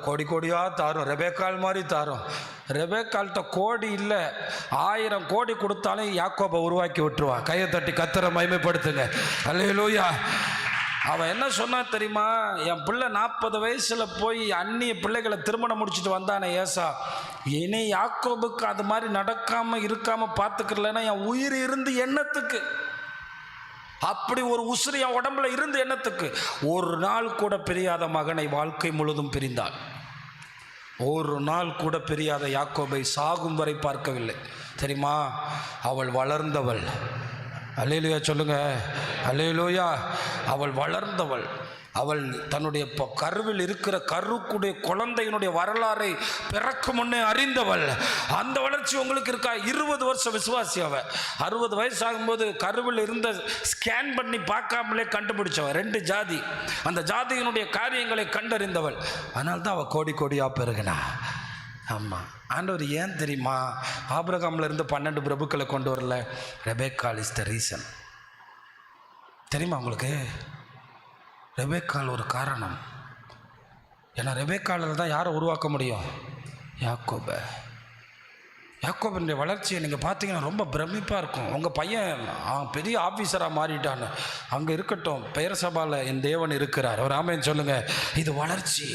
கோடி கோடியாக தாரும், ரெபேக்கால் மாதிரி தாரும். ரெபேக்கால்கிட்ட கோடி இல்லை, 1000 கோடி கொடுத்தாலும் யாக்கோபை உருவாக்கி விட்டுருவான். கையை தட்டி கர்த்தரை மகிமைப்படுத்துங்க. அல்லேலூயா. அவன் என்ன சொன்னா தெரியுமா? என் பிள்ளை 40 வயசுல போய் அந்நிய பிள்ளைகளை திருமணம் முடிச்சுட்டு வந்தானே ஏசா, இனி யாக்கோபுக்கு அது மாதிரி நடக்காம இருக்காம பார்த்துக்கலன்னா என் உயிர் இருந்து எண்ணத்துக்கு, அப்படி ஒரு உசுறு என் உடம்புல இருந்து எண்ணத்துக்கு, ஒரு நாள் கூட பிரியாத மகனை வாழ்க்கை முழுதும் பிரிந்தாள். ஒரு நாள் கூட பிரியாத யாக்கோபை சாகும் வரை பார்க்கவில்லை. தெரியுமா? அவள் வளர்ந்தவள். அல்லேலூயா சொல்லுங்க. அல்லேலூயா. அவள் வளர்ந்தவள். அவள் தன்னுடைய கருவில் இருக்கிற கருக்குடைய குழந்தையினுடைய வரலாறை பிறக்கு முன்னே அறிந்தவள். அந்த வளர்ச்சி உங்களுக்கு இருக்கா? 20 வருஷம் விசுவாசி. அவ 60 வயசு ஆகும்போது கருவில் இருந்த ஸ்கேன் பண்ணி பார்க்காமலே கண்டுபிடிச்சவள். 2 ஜாதி, அந்த ஜாதியினுடைய காரியங்களை கண்டறிந்தவள். அதனால தான் அவள் கோடி கோடியாக பெருகினா. ஆமாம், ஆண்டவர் ஏன் தெரியுமா ஆபிரகாம்ல இருந்து 12 பிரபுக்களை கொண்டு வரல? ரெபேக்கால் இஸ் த ரீசன். தெரியுமா உங்களுக்கு? ரெபேக்கால் ஒரு காரணம். ஏன்னா ரெபேக்காலில் தான் யாரை உருவாக்க முடியும்? யாக்கோபை. யாக்கோபினுடைய வளர்ச்சியை நீங்கள் பார்த்தீங்கன்னா ரொம்ப பிரமிப்பாக இருக்கும். உங்கள் பையன் பெரிய ஆஃபீஸராக மாறிட்டான்னு அங்கே இருக்கட்டும், பெயர் சபாவில் என் தேவன் இருக்கிறார். ஒரு ஆமென் சொல்லுங்கள். இது வளர்ச்சி.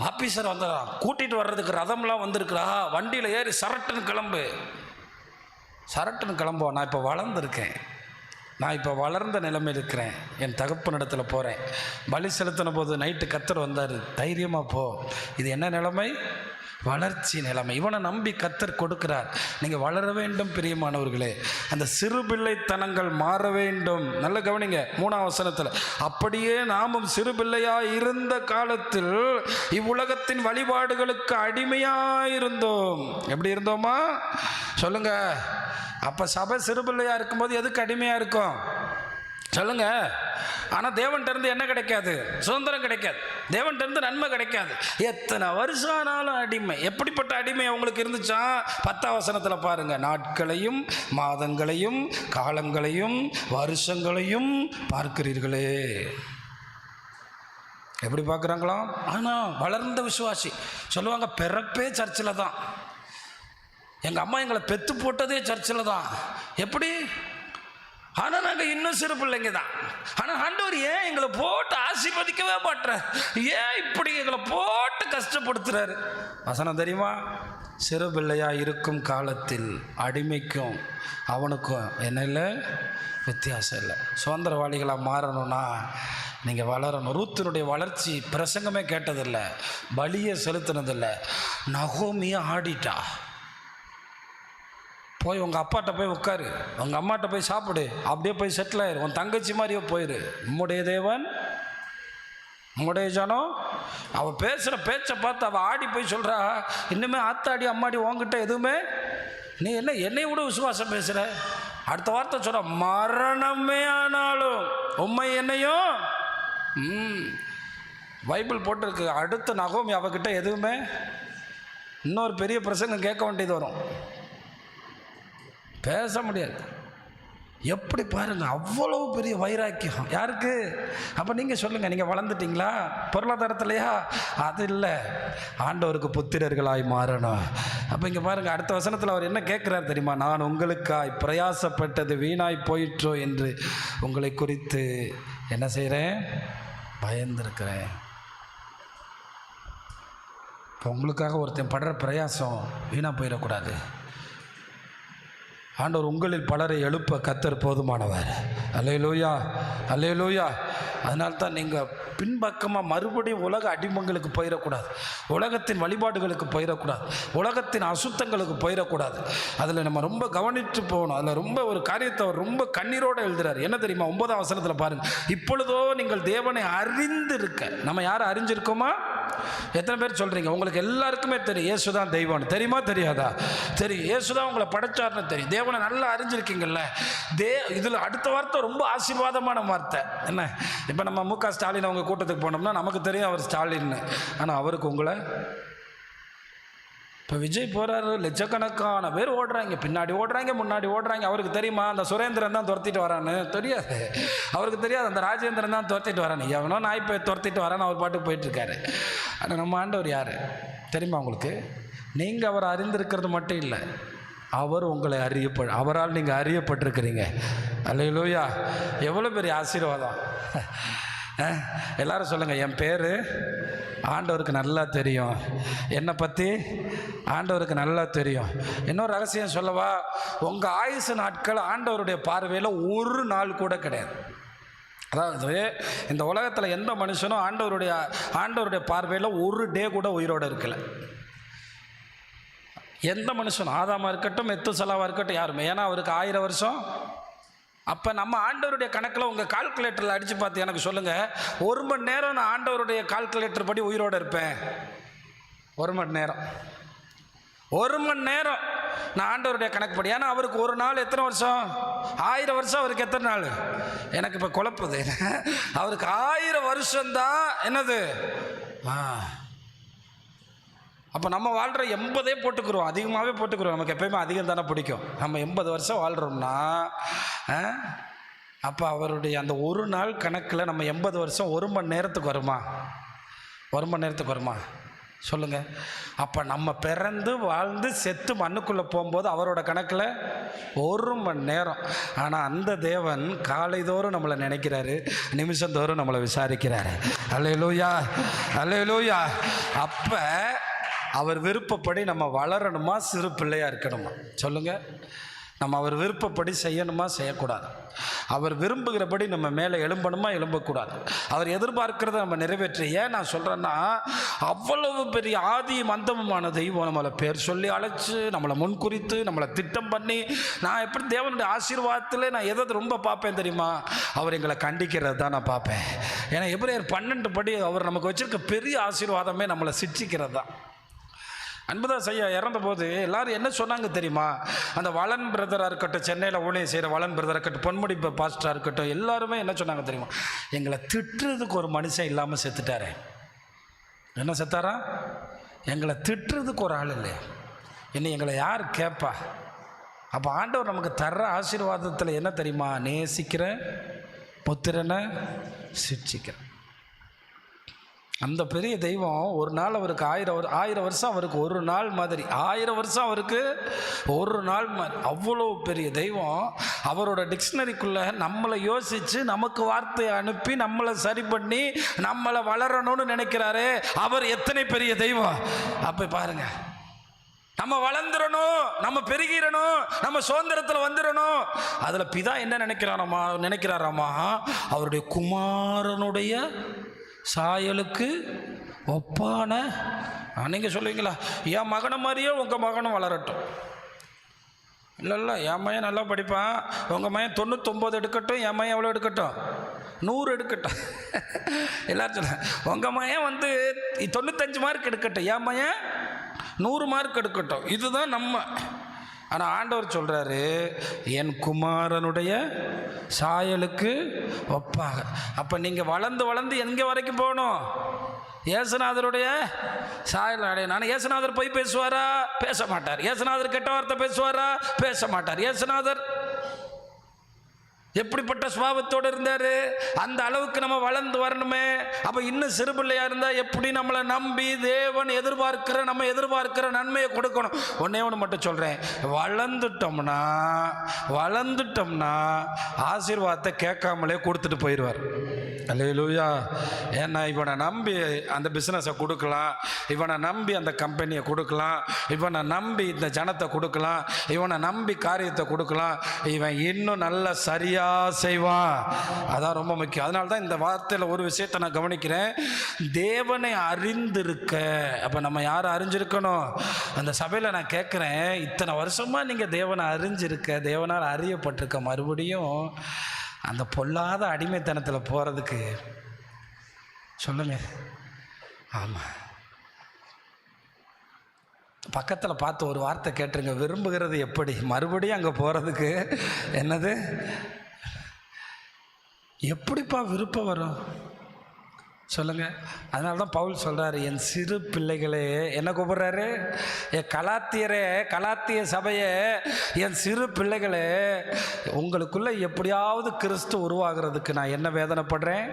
ஆஃபீஸர் வந்தா கூட்டிகிட்டு வர்றதுக்கு ரதம்லாம் வந்திருக்கிறா, வண்டியில் ஏறி சரட்டுன்னு கிளம்பு, சரட்டுன்னு கிளம்புவோம். நான் இப்போ வளர்ந்துருக்கேன், நான் இப்போ வளர்ந்த நிலைமையில் இருக்கிறேன், என் தகப்பனிடத்தில் போகிறேன். பலி செலுத்தின போது நைட்டு கர்த்தர் வந்தார், தைரியமாக போ. இது என்ன நிலைமை? வளர்ச்சி நிலைமை. இவனை நம்பி கர்த்தர் கொடுக்கிறார். நீங்கள் வளர வேண்டும் பிரியமானவர்களே. அந்த சிறு பிள்ளைத்தனங்கள் மாற வேண்டும். நல்ல கவனிங்க 3ஆம் வசனத்தில், அப்படியே நாமும் சிறு பிள்ளையாக இருந்த காலத்தில் இவ்வுலகத்தின் வழிபாடுகளுக்கு அடிமையாக இருந்தோம். எப்படி இருந்தோமா சொல்லுங்க? அப்போ சபை சிறு பிள்ளையாக இருக்கும்போது எதுக்கு அடிமையாக இருக்கும் சொல்லுங்க? ஆனால் தேவன்கிட்ட இருந்து என்ன கிடைக்காது? சுதந்திரம் கிடைக்காது. தேவன்கிட்ட இருந்து நன்மை கிடைக்காது. எத்தனை வருஷம் ஆனாலும் அடிமை. எப்படிப்பட்ட அடிமை அவங்களுக்கு இருந்துச்சா? 10ஆம் வசனத்தில் பாருங்க, நாட்களையும் மாதங்களையும் காலங்களையும் வருஷங்களையும் பார்க்கிறீர்களே. எப்படி பார்க்குறாங்களாம்? ஆனால் வளர்ந்த விசுவாசி சொல்லுவாங்க, பிறப்பே சர்ச்சில் தான், எங்கள் அம்மா எங்களை பெற்று போட்டதே சர்ச்சில் தான். எப்படி? ஆனால் நாங்கள் இன்னும் சிறு பிள்ளைங்க தான். ஆனால் ஆண்டவர் ஏன் எங்களை போட்டு ஆசீர்வதிக்கவே மாட்டார்? ஏன் இப்படி எங்களை போட்டு கஷ்டப்படுத்துறாரு? வசனம் தெரியுமா? சிறு பிள்ளையாக இருக்கும் காலத்தில் அடிமைக்கும் அவனுக்கும் என்ன இல்லை? வித்தியாசம் இல்லை. சுதந்திரவாளிகளாக மாறணும்னா நீங்கள் வளரணும். ரூத்தினுடைய வளர்ச்சி பிரசங்கமே கேட்டதில்லை, பலியை செலுத்தினதில்லை. நகோமியை ஆடிட்டா. போய் உங்கள் அப்பாட்ட போய் உட்காரு, உங்கள் அம்மாட்ட போய் சாப்பிடு, அப்படியே போய் செட்டில் ஆயிரு, உன் தங்கச்சி மாதிரியே போயிரு. உம்முடைய தேவன் உம்முடைய ஜனம். அவள் பேசுகிற பேச்சை பார்த்து அவள் ஆடி போய் சொல்கிறா, இன்னுமே ஆத்தாடி அம்மாடி உங்ககிட்ட எதுவுமே, நீ என்ன என்னை விட விசுவாசம் பேசுகிற? அடுத்த வார்த்தை சொல்கிற, மரணமே ஆனாலும் உண்மை என்னையும். பைபிள் போட்டிருக்கு. அடுத்த நகோமி அவகிட்ட எதுவுமே. இன்னொரு பெரிய பிரசங்கம் கேட்க வேண்டியது வரும், பேச முடியாது. எப்படி பாருங்க, அவ்வளவு பெரிய வைராக்கியம் யாருக்கு? அப்போ நீங்கள் சொல்லுங்கள், நீங்கள் வளர்ந்துட்டீங்களா பொருளாதாரத்திலையா? அது இல்லை, ஆண்டவருக்கு புத்திரர்களாய் மாறணும். அப்போ இங்கே பாருங்கள், அடுத்த வசனத்தில் அவர் என்ன கேட்குறார் தெரியுமா? நான் உங்களுக்காய் பிரயாசப்பட்டது வீணாய் போயிற்றோ என்று உங்களை குறித்து என்ன செய்கிறேன்? பயந்துருக்கிறேன். இப்போ உங்களுக்காக ஒருத்தன் படுற பிரயாசம் வீணாக போயிடக்கூடாது. ஆண்டவர் உங்களில் பலரை எழுப்ப கர்த்தர் போதுமானவர். அல்லேலூயா, அல்லேலூயா. அதனால தான் நீங்கள் பின்பக்கமாக மறுபடியும் உலக அடிமங்களுக்கு போயிடக்கூடாது, உலகத்தின் வழிபாடுகளுக்கு போயிடக்கூடாது, உலகத்தின் அசுத்தங்களுக்கு போயிடக்கூடாது. அதில் நம்ம ரொம்ப கவனித்து போகணும். அதில் ரொம்ப ஒரு காரியத்தை அவர் ரொம்ப கண்ணீரோடு எழுதுறார். என்ன தெரியுமா? 9ஆம் வசனத்தில் பாருங்கள், இப்பொழுதோ நீங்கள் தேவனை அறிந்திருக்க. நம்ம யாரை அறிஞ்சிருக்கோமா? எத்தனை பேர் சொல்கிறீங்க? உங்களுக்கு எல்லாருக்குமே தெரியும் இயேசுதான் தெய்வம்னு. தெரியுமா தெரியாதா? தெரியும். இயேசுதான் உங்களை படைச்சார்னு தெரியும். தேவனை நல்லா அறிஞ்சிருக்கீங்கல்ல. இதில் அடுத்த வார்த்தை ரொம்ப ஆசீர்வாதமான வார்த்தை. என்ன? இப்போ நம்ம மு க ஸ்டாலின் அவங்க கூட்டத்துக்கு போனோம்னா நமக்கு தெரியும் அவர் ஸ்டாலின்னு. ஆனால் அவருக்கு உங்களை இப்போ விஜய் போகிறாரு, லட்சக்கணக்கான பேர் ஓடுறாங்க, பின்னாடி ஓடுறாங்க, முன்னாடி ஓடுறாங்க. அவருக்கு தெரியுமா அந்த சுரேந்திரன் தான் துரத்திட்டு வரான்னு? தெரியாது. அவருக்கு தெரியாது அந்த ராஜேந்திரன் தான் துரத்திட்டு வரான்னு. எவனோ நாய் போய் துரத்திட்டு வரான்னு அவர் பாட்டுக்கு போயிட்டுருக்காரு. ஆனால் நம்ம ஆண்டவர் யார் தெரியுமா உங்களுக்கு? நீங்கள் அவரை அறிந்திருக்கிறது மட்டும் இல்லை, அவர் உங்களை அவரால் நீங்கள் அறியப்பட்டிருக்கிறீங்க. அல்லேலூயா! எவ்வளோ பெரிய ஆசீர்வாதம். எல்லாரும் சொல்லுங்கள், என் பேர் ஆண்டவருக்கு நல்லா தெரியும், என்னை பற்றி ஆண்டவருக்கு நல்லா தெரியும். இன்னொரு ரகசியம் சொல்லவா? உங்கள் ஆயுசு நாட்கள் ஆண்டவருடைய பார்வையில் ஒரு நாள் கூட கிடையாது. அதாவது இந்த உலகத்தில் எந்த மனுஷனும் ஆண்டவருடைய பார்வையில் ஒரு டே கூட உயிரோடு இருக்கலை. எந்த மனுஷனும், ஆதாமா இருக்கட்டும், மெத்துசலாவாக இருக்கட்டும், யாருமே. ஏன்னா அவருக்கு 1000 வருஷம். அப்போ நம்ம ஆண்டவருடைய கணக்கில் உங்கள் கால்குலேட்டரில் அடித்து பார்த்து எனக்கு சொல்லுங்கள், 1 மணி நேரம் நான் ஆண்டவருடைய கால்குலேட்டர் படி உயிரோடு இருப்பேன். 1 மணி நேரம், 1 மணி நேரம் நான் ஆண்டவருடைய கணக்கு படி. ஏன்னா அவருக்கு ஒரு நாள் எத்தனை வருஷம்? 1000 வருஷம். அவருக்கு எத்தனை நாள்? எனக்கு இப்போ குழப்புது. அவருக்கு 1000 வருஷம்தான். என்னது? அப்போ நம்ம வாழ்கிற 80 போட்டுக்கிறோம், அதிகமாகவே போட்டுக்கிறோம். நமக்கு எப்பயுமே அதிகம் தானே பிடிக்கும். நம்ம 80 வருஷம் வாழ்கிறோம்னா அப்போ அவருடைய அந்த ஒரு நாள் கணக்கில் நம்ம 80 வருஷம் 1 மணி நேரத்துக்கு வருமா? 1 மணி நேரத்துக்கு வருமா சொல்லுங்கள்? அப்போ நம்ம பிறந்து வாழ்ந்து செத்து மண்ணுக்குள்ளே போகும்போது அவரோட கணக்கில் 1 மணி நேரம். ஆனால் அந்த தேவன் காலைதோறும் நம்மளை நினைக்கிறாரு, நிமிஷந்தோறும் நம்மளை விசாரிக்கிறாரு. அல்லேலூயா, அல்லேலூயா. அப்போ அவர் விருப்பப்படி நம்ம வளரணுமா, சிறு பிள்ளையாக இருக்கணுமா? சொல்லுங்கள். நம்ம அவர் விருப்பப்படி செய்யணுமா, செய்யக்கூடாது? அவர் விரும்புகிறபடி நம்ம மேலே எழும்பணுமா, எழும்பக்கூடாது? அவர் எதிர்பார்க்கிறத நம்ம நிறைவேற்ற. ஏன் நான் சொல்கிறேன்னா, அவ்வளவு பெரிய ஆதியும் அந்தமுமான தெய்வம் நம்மளை பேர் சொல்லி அழைச்சி, நம்மளை முன்குறித்து, நம்மளை திட்டம் பண்ணி, நான் எப்படி தேவனுடைய ஆசீர்வாதத்தில் நான் எதை ரொம்ப பார்ப்பேன் தெரியுமா? அவர் எங்களை கண்டிக்கிறது தான் நான் பார்ப்பேன். ஏன்னா எபிரேயர் 12 படி அவர் நமக்கு வச்சிருக்க பெரிய ஆசீர்வாதமே நம்மளை சிக்ஷிக்கிறது தான். அன்புதாஸ் ஐயா இறந்த போது எல்லாரும் என்ன சொன்னாங்க தெரியுமா? அந்த வளன் பிரதராக இருக்கட்டும், சென்னையில் ஊழியம் செய்கிற வளன் பிரதராக இருக்கட்டும், பொன்முடி பாஸ்டராக இருக்கட்டும், எல்லாருமே என்ன சொன்னாங்க தெரியுமா? எங்களை திட்டுறதுக்கு ஒரு மனுஷன் இல்லாமல் செத்துட்டாரே. என்ன செத்தாரா? எங்களை திட்டுறதுக்கு ஒரு ஆள் இல்லையா? இன்னும் எங்களை யார் கேட்பா? அப்போ ஆண்டவர் நமக்கு தர்ற ஆசீர்வாதத்தில் என்ன தெரியுமா? நேசிக்கிற புத்திரனை சிக்ஷிக்கிற அந்த பெரிய தெய்வம் ஒரு நாள் அவருக்கு 1000 வருஷம் அவருக்கு ஒரு நாள் மாதிரி, 1000 வருஷம் அவருக்கு ஒரு நாள் மாதிரி. அவ்வளோ பெரிய தெய்வம் அவரோட டிக்ஷனரிக்குள்ளே நம்மளை யோசித்து நமக்கு வார்த்தையை அனுப்பி நம்மளை சரி பண்ணி நம்மளை வளரணும்னு நினைக்கிறாரே, அவர் எத்தனை பெரிய தெய்வம்! அப்போ பாருங்க, நம்ம வளர்ந்துடணும், நம்ம பெருகிடணும், நம்ம சுதந்திரத்தில் வந்துடணும். அதில் பிதா என்ன நினைக்கிறாராமா? அவருடைய குமாரனுடைய சாயலுக்கு ஒப்பான. நீங்கள் சொல்லுவீங்களா, என் மகனை மாதிரியே உங்கள் மகனும் வளரட்டும்? இல்லை, என் மையன் நல்லா படிப்பான், உங்கள் மையன் 99 எடுக்கட்டும், என் மையன் எவ்வளோ எடுக்கட்டும்? 100 எடுக்கட்டும். எல்லாரும் சொல்ல, உங்கள் மையன் 95 மார்க் எடுக்கட்டும், என் மையன் 100 மார்க் எடுக்கட்டும். இதுதான் நம்ம. ஆனால் ஆண்டவர் சொல்கிறாரு, என் குமாரனுடைய சாயலுக்கு ஒப்பாக. அப்போ நீங்கள் வளர்ந்து வளர்ந்து எங்கே வரைக்கும் போகணும்? இயேசுநாதருடைய சாயல் அடையணும். இயேசுநாதர் போய் பேசுவாரா? பேச மாட்டார். இயேசுநாதர் கெட்ட வார்த்தை பேசுவாரா? பேச மாட்டார். இயேசுநாதர் எப்படிப்பட்ட சுபாவத்தோடு இருந்தார்? அந்த அளவுக்கு நம்ம வளர்ந்து வரணுமே. அப்போ இன்னும் சிறு பிள்ளையாக இருந்தால் எப்படி நம்மளை நம்பி தேவன் நம்ம எதிர்பார்க்கிற நன்மையை கொடுக்கணும்? ஒன்றே ஒன்று மட்டும் சொல்கிறேன், வளர்ந்துட்டோம்னா ஆசீர்வாதத்தை கேட்காமலே கொடுத்துட்டு போயிடுவார். அல்லேலூயா. ஏன்னா இவனை நம்பி அந்த பிஸ்னஸை கொடுக்கலாம், இவனை நம்பி அந்த கம்பெனியை கொடுக்கலாம், இவனை நம்பி இந்த ஜனத்தை கொடுக்கலாம், இவனை நம்பி காரியத்தை கொடுக்கலாம். இவன் இன்னும் நல்ல சரியாக செய்வான். அதான் ரொம்ப முக்கியம். அதனால தான் இந்த வார்த்தையில் ஒரு விஷயத்தை நான் கவனிக்கிறேன், தேவனை அறிந்திருக்க. அப்போ நம்ம யாரை அறிஞ்சிருக்கணும்? அந்த சபையில் நான் கேட்குறேன், இத்தனை வருஷமாக நீங்கள் தேவனை அறிஞ்சிருக்க, தேவனால் அறியப்பட்டிருக்க, மறுபடியும் அந்த பொல்லாத அடிமைத்தனத்தில் போகிறதுக்கு சொல்லுங்க. ஆமாம், பக்கத்தில் பார்த்து ஒரு வார்த்தை கேட்டுருங்க, விரும்புகிறது எப்படி? மறுபடியும் அங்கே போகிறதுக்கு என்னது? எப்படிப்பா விருப்பம் வரும் சொல்லுங்கள். அதனால தான் பவுல் சொல்கிறாரு, என் சிறு பிள்ளைகளே, என்ன கூப்பிட்றாரு? என் கலாத்தியரே, கலாத்திய சபையே, என் சிறு பிள்ளைகளே, உங்களுக்குள்ளே எப்படியாவது கிறிஸ்து உருவாகிறதுக்கு நான் என்ன வேதனைப்படுறேன்?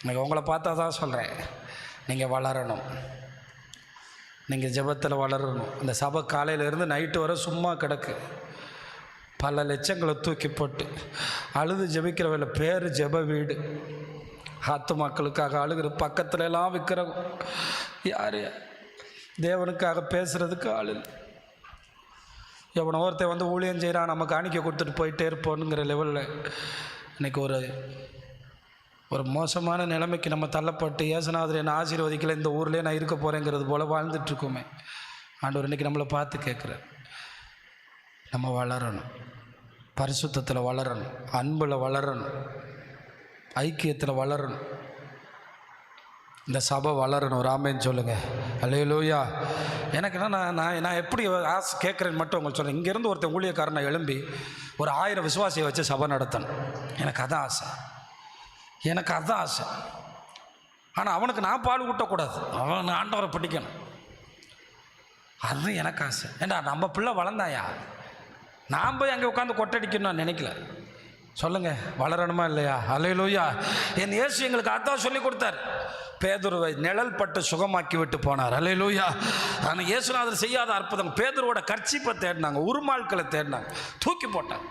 எனக்கு உங்களை பார்த்தா தான் சொல்கிறேன், நீங்கள் வளரணும், நீங்கள் ஜெபத்தில் வளரணும். இந்த சபை காலையிலேருந்து நைட்டு வரை சும்மா கிடக்கு, பல லட்சங்களை தூக்கி போட்டு அழுது ஜெபிக்கிறவங்கள பேர் ஜெப வீடு. மக்களுக்காக அழுகிற பக்கத்துல எல்லாம் விற்கிறவங்க யார்? தேவனுக்காக பேசுகிறதுக்கு ஆள் இல்லை. எவனோ ஒருத்தர் வந்து ஊழியம் செய்கிறான், நம்ம காணிக்க கொடுத்துட்டு போயிட்டே இருப்போனுங்கிற லெவலில் இன்றைக்கி ஒரு மோசமான நிலைமைக்கு நம்ம தள்ளப்பட்டு, இயேசுநாதர் என்னை ஆசீர்வதிக்கலை, இந்த ஊர்லேயே நான் இருக்க போகிறேங்கிறது போல் வாழ்ந்துட்டுருக்கோமே. ஆண்டவர் இன்றைக்கி நம்மளை பார்த்து கேட்குறேன், நம்ம வளரணும், பரிசுத்தத்தில் வளரணும், அன்பில் வளரணும், ஐக்கியத்தில் வளரணும், இந்த சபை வளரணும். ராமேன்னு சொல்லுங்கள். அல்லேலூயா. எனக்கு என்ன, நான் எப்படி ஆசை கேட்குறேன்னு மட்டும் உங்களுக்கு சொல்கிறேன். இங்கேருந்து ஒருத்தன் ஊழியக்காரனை எழும்பி ஒரு 1000 விசுவாசியை வச்சு சபை நடத்தணும். எனக்கு அதான் ஆசை, எனக்கு அதான் ஆசை. ஆனால் அவனுக்கு நான் பால் ஊட்டக்கூடாது, அவன் ஆண்டவரை படிக்கணும், அதுதான் எனக்கு ஆசை. ஏண்டா நம்ம பிள்ளை வளர்ந்தாயா, நான் போய் அங்கே உட்காந்து கொட்டடிக்கணும்னு நான் நினைக்கல. சொல்லுங்கள், வளரணுமா இல்லையா? அல்லேலூயா. என் இயேசு எங்களுக்கு அதான் சொல்லி கொடுத்தார். பேதுருவை நிழல் பட்டு சுகமாக்கி விட்டு போனார். அல்லேலூயா. ஆனால் இயேசுநாதர் செய்யாத அற்புதம், பேதுருவோட கர்ச்சீப்பை தேடினாங்க, உருமாள்களை தேடினாங்க, தூக்கி போட்டாங்க.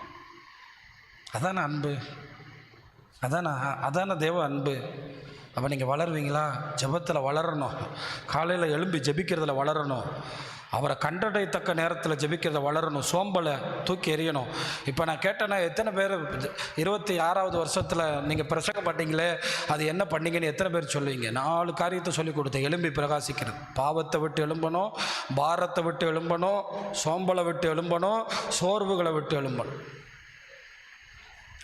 அதான அன்பு, அதான தேவ அன்பு. அப்போ நீங்கள் வளருவீங்களா? ஜெபத்தில் வளரணும், காலையில் எழும்பி ஜெபிக்கிறதுல வளரணும், அவரை கண்டடையத்தக்க நேரத்தில் ஜெபிக்கிறத வளரணும், சோம்பலை தூக்கி எறியணும். இப்போ நான் கேட்டேன்னா, எத்தனை பேர் 26வது வருஷத்தில் நீங்கள் பிரசங்கம் பண்ணீங்களே, அது என்ன பண்ணீங்கன்னு எத்தனை பேர் சொல்லுவீங்க? 4 காரியத்தை சொல்லி கொடுத்தேன். எழும்பி பிரகாசிக்கிறது, பாவத்தை விட்டு எழும்பணும், பாரத்தை விட்டு எழும்பணும், சோம்பலை விட்டு எழும்பணும், சோர்வுகளை விட்டு எழும்பணும்.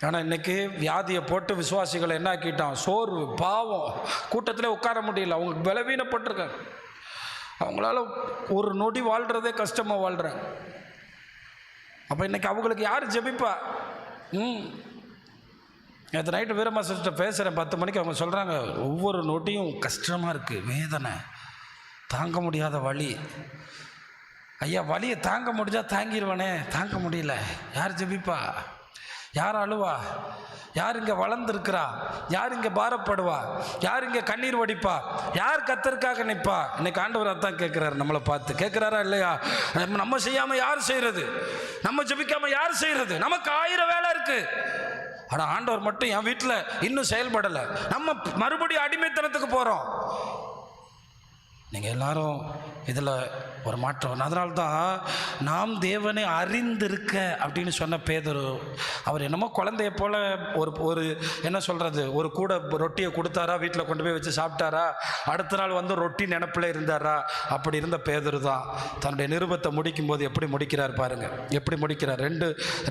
ஆனால் இன்றைக்கி வியாதியை போட்டு விசுவாசிகளை என்ன ஆக்கிட்டான்? சோர்வு, பாவம், கூட்டத்தில் உட்கார முடியல, அவங்க பலவீனப்பட்டிருக்காங்க, அவங்களால ஒரு நொடி வாழ்கிறதே கஷ்டமாக வாழ்கிறாங்க. அப்போ இன்றைக்கி அவங்களுக்கு யார் ஜெபிப்பா? நேற்று நைட்டு வீரம்மா சிஸ்டர் பேசுகிறேன் 10 மணிக்கு. அவங்க சொல்கிறாங்க, ஒவ்வொரு நொடியும் கஷ்டமாக இருக்குது, வேதனை, தாங்க முடியாத வலி. ஐயா, வலியை தாங்க முடிஞ்சால் தாங்கிடுவானே, தாங்க முடியல, யார் ஜெபிப்பா? யார் அழுவா? யார் இங்கே வளர்ந்துருக்கிறா? யார் இங்கே பாரப்படுவா? யார் இங்கே கண்ணீர் வடிப்பா? யார் கர்த்தருக்காக நிற்பா? இன்னைக்கு ஆண்டவர் அதான் கேட்குறாரு, நம்மளை பார்த்து கேட்குறாரா இல்லையா? நம்ம செய்யாமல் யார் செய்கிறது? நம்ம ஜெபிக்காமல் யார் செய்கிறது? நமக்கு 1000 வேலை இருக்குது. ஆனால் ஆண்டவர் மட்டும் என் வீட்டில் இன்னும் செயல்படலை. நம்ம மறுபடியும் அடிமைத்தனத்துக்கு போகிறோம். நீங்கள் எல்லாரும் இதில் ஒரு மாற்றம். அதனால்தான் நாம் தேவனை அறிந்திருக்க அப்படின்னு சொன்ன பேதுரு, அவர் என்னமோ குழந்தைய போல் ஒரு என்ன சொல்கிறது, ஒரு கூட ரொட்டியை கொடுத்தாரா, வீட்டில் கொண்டு போய் வச்சு சாப்பிட்டாரா, அடுத்த நாள் வந்து ரொட்டி நினப்பில் இருந்தாரா? அப்படி இருந்த பேதுரு தான் தன்னுடைய நிருபத்தை முடிக்கும்போது எப்படி முடிக்கிறார் பாருங்கள், எப்படி முடிக்கிறார்.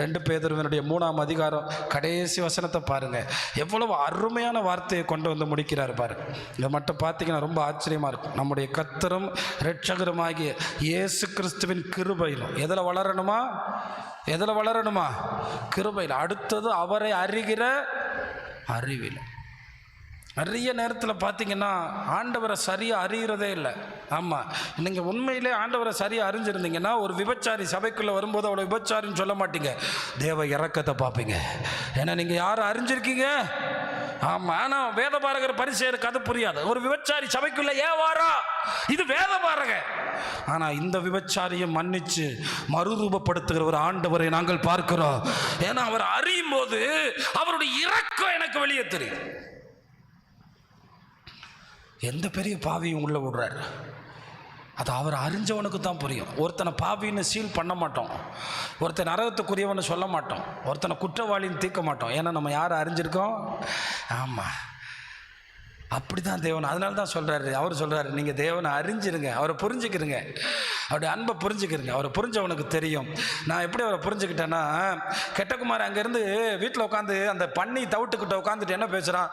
2 பேதுருவினுடைய 3ஆம் அதிகாரம் கடைசி வசனத்தை பாருங்கள், எவ்வளவு அருமையான வார்த்தையை கொண்டு வந்து முடிக்கிறார் பாருங்கள். இதை மட்டும் பார்த்தீங்கன்னா ரொம்ப ஆச்சரியமாக இருக்கும். நம்முடைய கர்த்தரும் இரட்சகருமாகிய இயேசு கிறிஸ்துவின் கிருபையிலும் எதில் வளரணுமா? கிருபையில். அடுத்தது அவரை அறிகிற அறிவில். நிறைய நேரத்தில் பார்த்தீங்கன்னா ஆண்டவரை சரியாக அறிகிறதே இல்லை. ஆமாம், நீங்கள் உண்மையிலே ஆண்டவரை சரியாக அறிஞ்சிருந்தீங்கன்னா, ஒரு விபச்சாரி சபைக்குள்ளே வரும்போது அவ்வளோ விபச்சாரின்னு சொல்ல மாட்டீங்க, தேவ இறக்கத்தை பார்ப்பீங்க. ஏன்னா நீங்கள் யாரும் அறிஞ்சிருக்கீங்க. ஆமாம், ஆனால் வேதபாரகர் பரிசேயருக்கு அது புரியாது. ஒரு விபச்சாரி சபைக்குள்ளே ஏன் வாரா? இது வேதபாரக. ஆனால் இந்த விபச்சாரியை மன்னிச்சு மறுரூபப்படுத்துகிற ஒரு ஆண்டவரை நாங்கள் பார்க்கிறோம். ஏன்னா அவர் அறியும் போது அவருடைய இரக்கம் எனக்கு வெளியே தெரியும். எந்த பெரிய பாவியும் உள்ள விடுறாரு, அது அவர் அறிஞ்சவனுக்கு தான் புரியும். ஒருத்தனை பாவின்னு சீல் பண்ண மாட்டோம், ஒருத்தன் நரகத்துக்குரியவன்னு சொல்ல மாட்டோம், ஒருத்தனை குற்றவாளின்னு தீர்க்க மாட்டோம். ஏன்னா நம்ம யாரை அறிஞ்சிருக்கோம். ஆமாம், அப்படி தான் தேவன். அதனால தான் சொல்கிறாரு, அவர் சொல்கிறாரு, நீங்கள் தேவனை அறிஞ்சிருங்க, அவரை புரிஞ்சுக்கிறங்க, அவருடைய அன்பை புரிஞ்சுக்கிறங்க. அவரை புரிஞ்சவனுக்கு தெரியும். நான் எப்படி அவரை புரிஞ்சுக்கிட்டேன்னா, கெட்டகுமார் அங்கேருந்து வீட்டில் உட்காந்து அந்த பண்ணி தவிட்டுக்கிட்ட உட்காந்துட்டு என்ன பேசுகிறான்,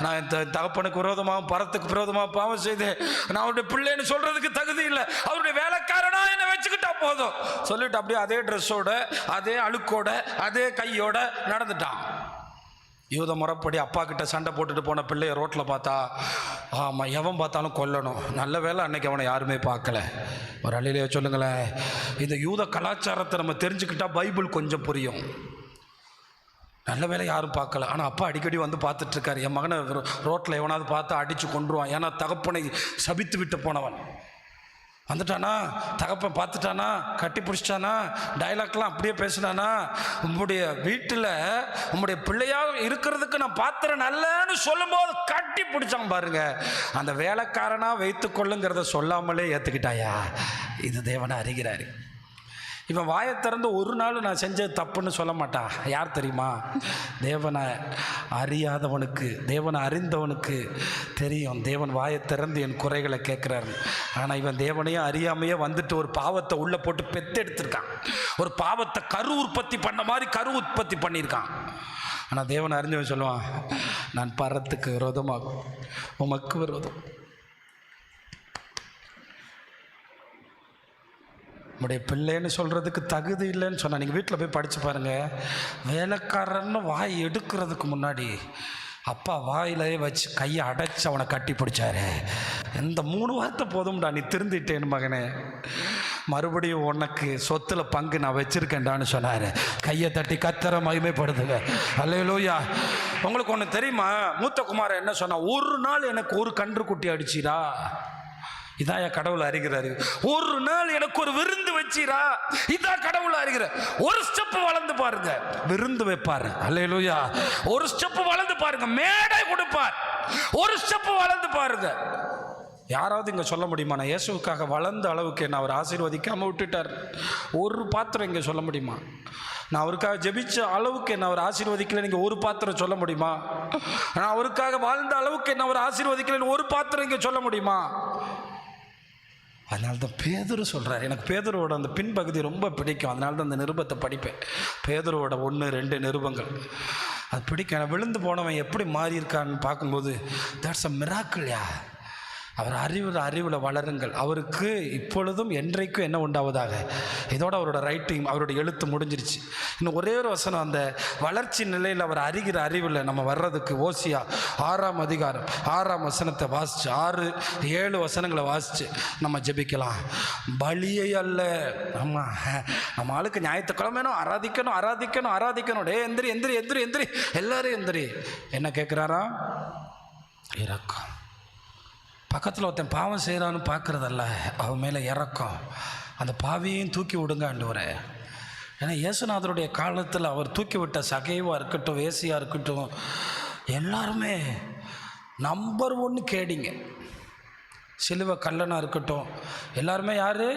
நான் தகப்பனுக்கு விரோதமாகவும் பரத்துக்கு விரோதமாக பாவம் செய்து நான் அவருடைய பிள்ளைன்னு சொல்கிறதுக்கு தகுதி இல்லை, அவருடைய வேலைக்காரனா என்னை வச்சுக்கிட்டா போதும் சொல்லிட்டு அப்படியே அதே ட்ரெஸ்ஸோட, அதே அழுக்கோட, அதே கையோட நடந்துட்டான். யூத முறைப்படி அப்பா கிட்ட சண்டை போட்டுட்டு போன பிள்ளைய ரோட்டில் பார்த்தா ஆமாம் எவன் பார்த்தாலும் கொல்லணும். நல்ல வேளை அன்னைக்கு அவனை யாருமே பார்க்கல. ஒரு அழிலையே சொல்லுங்களேன். இந்த யூத கலாச்சாரத்தை நம்ம தெரிஞ்சுக்கிட்டா பைபிள் கொஞ்சம் புரியும். நல்ல வேலை யாரும் பார்க்கல. ஆனால் அப்பா அடிக்கடி வந்து பார்த்துட்ருக்காரு. என் மகனை ரோட்டில் எவனாவது பார்த்தா அடித்து கொண்டுருவான். ஏன்னா தகப்பனை சபித்து விட்டு போனவன் வந்துட்டானா, தகப்பன் பார்த்துட்டானா, கட்டி பிடிச்சிட்டானா, டைலாக்லாம் அப்படியே பேசினானா, உங்களுடைய வீட்டில் உங்களுடைய பிள்ளையாக இருக்கிறதுக்கு நான் பாத்திரம் நல்லன்னு சொல்லும்போது கட்டி பிடிச்சான் பாருங்க. அந்த வேலைக்காரனாக வைத்து கொள்ளுங்கிறத சொல்லாமலே ஏற்றுக்கிட்டாயா? இது தேவனை அறிகிறாரு. இவன் வாயை திறந்து ஒரு நாள் நான் செஞ்சது தப்புன்னு சொல்ல மாட்டான். யார் தெரியுமா? தேவனை அறியாதவனுக்கு, தேவனை அறிந்தவனுக்கு தெரியும் தேவன் வாயை திறந்து என் குறைகளை கேட்குறாரு. ஆனால் இவன் தேவனையும் அறியாமையே வந்துட்டு ஒரு பாவத்தை உள்ளே போட்டு பெத்தெடுத்திருக்கான். ஒரு பாவத்தை கரு உற்பத்தி பண்ண மாதிரி கரு உற்பத்தி பண்ணியிருக்கான். ஆனால் தேவனை அறிஞ்சவன் சொல்லுவான், நான் பரத்துக்கு விரோதமாகும், உமக்கு விரோதம். உங்களுடைய பிள்ளைன்னு சொல்கிறதுக்கு தகுதி இல்லைன்னு சொன்னால் நீங்கள் வீட்டில் போய் படித்து பாருங்கள். வேலைக்காரன்னு வாய் எடுக்கிறதுக்கு முன்னாடி அப்பா வாயிலே வச்சு கையை அடைச்சி அவனை கட்டி பிடிச்சாரு. இந்த 3 வார்த்தை போதும்டா, நீ திருந்திட்டேன் மகனே, மறுபடியும் உனக்கு சொத்தில் பங்கு நான் வச்சிருக்கேன்டான்னு சொன்னார். கையை தட்டி கர்த்தரை மகிமைப்படுத்துங்க. அல்லேலூயா. உங்களுக்கு ஒன்று தெரியுமா? மூத்த குமாரன் என்ன சொன்னா, ஒரு நாள் எனக்கு ஒரு கன்று குட்டி அடிச்சிரா, இதான் என் கடவுள் அறிகிறாரு. ஒரு நாள் எனக்கு ஒரு விருந்து வச்சிரா, இதான் கடவுள் அறிகிறார். ஒரு ஸ்டெப் வளர்ந்து பாருங்க, விருந்து வைப்பாரு. அல்லேலூயா. ஒரு ஸ்டெப் வளர்ந்து பாருங்க, மேடை கொடுப்பார். ஒரு ஸ்டெப் வளர்ந்து பாருங்க. யாராவது இங்கே சொல்ல முடியுமா, நான் இயேசுவுக்காக வளர்ந்த அளவுக்கு என்ன அவர் ஆசீர்வதிக்காமல் விட்டுட்டார்? ஒரு பாத்திரம் இங்கே சொல்ல முடியுமா? நான் அவருக்காக ஜெபிச்ச அளவுக்கு என்ன அவர் ஆசீர்வதிக்கல, நீங்கள் ஒரு பாத்திரம் சொல்ல முடியுமா? நான் அவருக்காக வாழ்ந்த அளவுக்கு என்ன அவர் ஆசீர்வதிக்கலன்னு ஒரு பாத்திரம் இங்கே சொல்ல முடியுமா? அதனால தான் பேதுரு சொல்கிறார். எனக்கு பேதுருவோட அந்த பின்பகுதி ரொம்ப பிடிக்கும். அதனால தான் அந்த நிருபத்தை படிப்பேன். பேதுருவோட 1-2 நிருபங்கள் அது பிடிக்கும். விழுந்து போனவன் எப்படி மாறி இருக்கான்னு பார்க்கும்போது தட்ஸ் அ மிராக்கிள்யா. அவர் அறிவில் வளருங்கள். அவருக்கு இப்பொழுதும் என்றைக்கும் என்ன உண்டாவதாக. இதோட அவரோட ரைட்டிங், அவருடைய எழுத்து முடிஞ்சிருச்சு. இன்னும் ஒரே ஒரு வசனம், அந்த வளர்ச்சி நிலையில் அவர் அறிகிற அறிவில் நம்ம வர்றதுக்கு ஓசியா 6ஆம் அதிகாரம் 6ஆம் வசனத்தை வாசித்து 6-7 வசனங்களை வாசித்து நம்ம ஜெபிக்கலாம். பலியை அல்ல, நம்ம ஆளுக்கு ஞாயிற்றுக்கிழமைனும் ஆராதிக்கணும் ஆராதிக்கணும் ஆராதிக்கணும். டே எந்திரி எந்திரி எந்திரி எந்திரி, எல்லாரும் எந்திரி. என்ன கேட்குறாரா? இரக்கம். பக்கத்தில் ஒருத்தன் பாவம் செய்கிறான்னு பார்க்குறதல்ல, அவன் மேலே இறக்கம். அந்த பாவியையும் தூக்கி விடுங்க ஆண்டவரே. ஏன்னா இயேசுநாதருடைய காலத்தில் அவர் தூக்கி விட்ட சகைவாக இருக்கட்டும், வேசியாக இருக்கட்டும், எல்லாருமே நம்பர் 1 கேடிங்க. சிலுவை கல்லனாக இருக்கட்டும், எல்லாருமே யார்?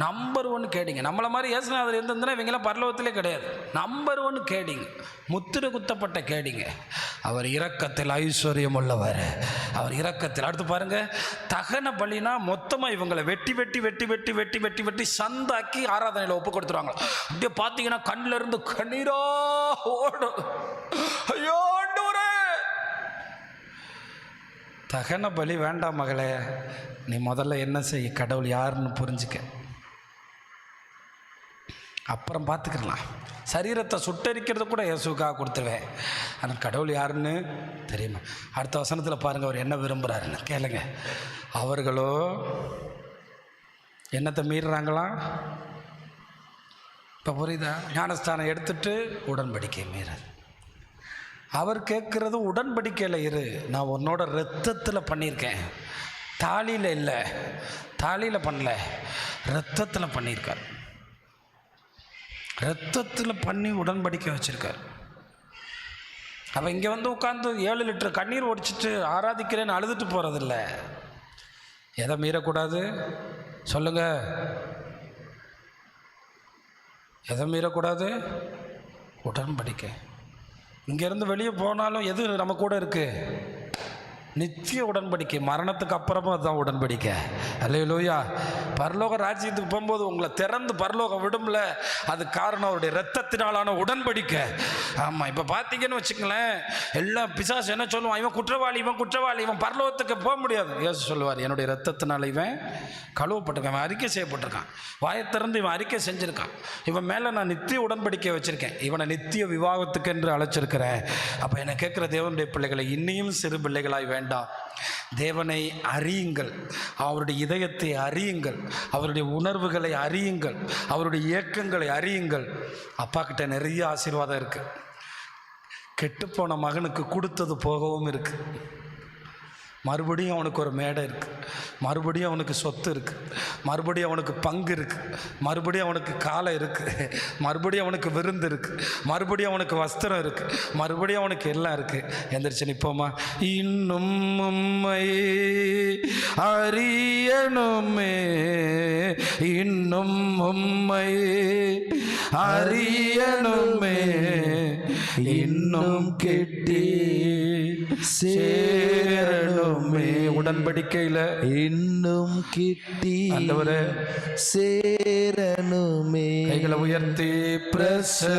நம்பர் 1 கேடிங்க. நம்மளை மாதிரி இயேசுநாதர் இருந்ததுன்னா இவங்கெல்லாம் பரலோகத்திலே கிடையாது. நம்பர் 1 கேடிங்க, முத்திரை குத்தப்பட்ட கேடிங்க. அவர் இரக்கத்தில் ஐஸ்வர்யம் உள்ளவர். அவர் இரக்கத்தில். அடுத்து பாருங்க, தகன பலினா மொத்தமாக இவங்களை வெட்டி வெட்டி வெட்டி வெட்டி வெட்டி வெட்டி வெட்டி சந்தாக்கி ஆராதனையில் ஒப்பு கொடுத்துருவாங்க. அப்படியே பார்த்தீங்கன்னா கண்ணில் இருந்து கண்ணீரா ஓடும். ஐயோ ஆண்டவரே, தகன பலி வேண்டாம் மகளே, நீ முதல்ல என்ன செய்ய, கடவுள் யாருன்னு புரிஞ்சுக்க, அப்புறம் பார்த்துக்கலாம். சரீரத்தை சுட்டரிக்கிறது கூட இயேசுக்காக கொடுத்துருவேன். ஆனால் கடவுள் யாருன்னு தெரியுமா? அடுத்த வசனத்தில் பாருங்கள், அவர் என்ன விரும்புகிறாருன்னு கேளுங்க. அவர்களோ என்னத்தை மீறுறாங்களாம்? இப்போ புரியுதா? ஞானஸ்தானம் எடுத்துட்டு உடன்படிக்கை மீறது. அவர் கேட்குறது உடன்படிக்கையில் இரு, நான் உன்னோட இரத்தத்தில் பண்ணியிருக்கேன், தாலியில் இல்லை, தாலியில் பண்ணல, இரத்தத்தில் பண்ணியிருக்கார். இரத்தத்தில் பண்ணி உடன்படிக்கை வச்சுருக்கார். அவன் இங்கே வந்து உட்காந்து 7 லிட்டர் கண்ணீர் ஒடிச்சிட்டு ஆராதிக்கிறேன்னு அழுதுட்டு போகிறதில்ல. எதை மீறக்கூடாது சொல்லுங்கள்? எதை மீறக்கூடாது? உடன்படிக்கை. இங்கேருந்து வெளியே போனாலும் எது நம்ம கூட இருக்குது? நித்திய உடன்படிக்கை. மரணத்துக்கு அப்புறமும் அதுதான் உடன்படிக்கை. அல்லேலூயா. பரலோக ராஜ்யத்துக்கு போகும்போது உங்களை திறந்து பரலோகம் விடும்ல, அது காரணம் அவருடைய இரத்தத்தினாலான உடன்படிக்கை. ஆமாம், இப்போ பார்த்தீங்கன்னு வச்சுங்களேன், எல்லாம் பிசாசு என்ன சொல்லுவான், இவன் குற்றவாளி, இவன் குற்றவாளி, இவன் பரலோகத்துக்கு போக முடியாது. இயேசு சொல்லுவார், என்னுடைய இரத்தத்தினால இவன் கழுவப்பட்டிருக்கான், இவன் அறிக்கை செய்யப்பட்டிருக்கான், வாயை திறந்து இவன் அறிக்கை செஞ்சுருக்கான், இவன் மேலே நான் நித்திய உடன்படிக்கை வச்சுருக்கேன், இவனை நித்திய விவாகத்துக்கு என்று அழைச்சிருக்கிறேன். அப்போ என்னை கேட்குற தேவனுடைய பிள்ளைகளை, இன்னையும் சிறு பிள்ளைகளாய் வேண்டாம், தேவனை அறியுங்கள், அவருடைய இதயத்தை அறியுங்கள், அவருடைய உணர்வுகளை அறியுங்கள், அவருடைய இயக்கங்களை அறியுங்கள். அப்பா கிட்ட நிறைய ஆசீர்வாதம் இருக்குது. கெட்டுப்போன மகனுக்கு கொடுத்தது போகவும் இருக்குது. மறுபடியும் அவனுக்கு ஒரு மேடை இருக்குது, மறுபடியும் அவனுக்கு சொத்து இருக்குது, மறுபடியும் அவனுக்கு பங்கு இருக்குது, மறுபடியும் அவனுக்கு காலை இருக்குது, மறுபடியும் அவனுக்கு விருந்து இருக்குது, மறுபடியும் அவனுக்கு வஸ்திரம் இருக்குது, மறுபடியும் அவனுக்கு எல்லாம் இருக்குது. எந்திரிச்சு நிற்போமா? இன்னும் உம்மை அறியணுமே, இன்னும் உம்மை அறியணுமே, இன்னும் கெட்டி சேரணுமே. உடன்படிக்கையில இன்னும் கிட்டி ஆண்டவரே சேரணுமே. கைகளை உயர்த்தி பிரசன்ன